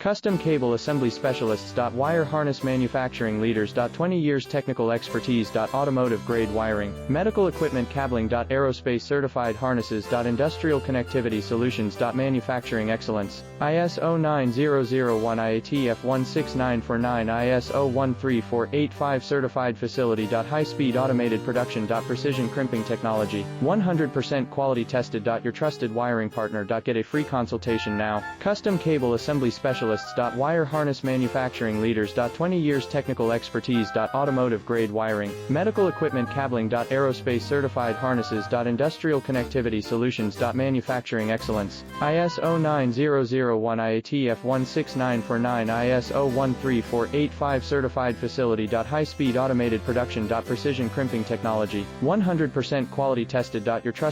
Custom Cable Assembly Specialists. Wire Harness Manufacturing Leaders. 20 years technical expertise. Automotive grade wiring, medical equipment cabling. Aerospace certified harnesses. Industrial connectivity solutions. Manufacturing excellence. ISO 9001 IATF 16949 ISO 13485 certified facility. High speed automated production. Precision crimping technology, 100% quality tested. Your trusted wiring partner. Get a free consultation now. Custom Cable Assembly Specialists. Wire Harness Manufacturing Leaders. 20 years technical expertise. Automotive grade wiring, medical equipment cabling. Aerospace certified harnesses. Industrial connectivity solutions. Manufacturing excellence. ISO 9001 IATF 16949 ISO 13485 certified facility. High speed automated production. Precision crimping technology, 100% quality tested. Your trusted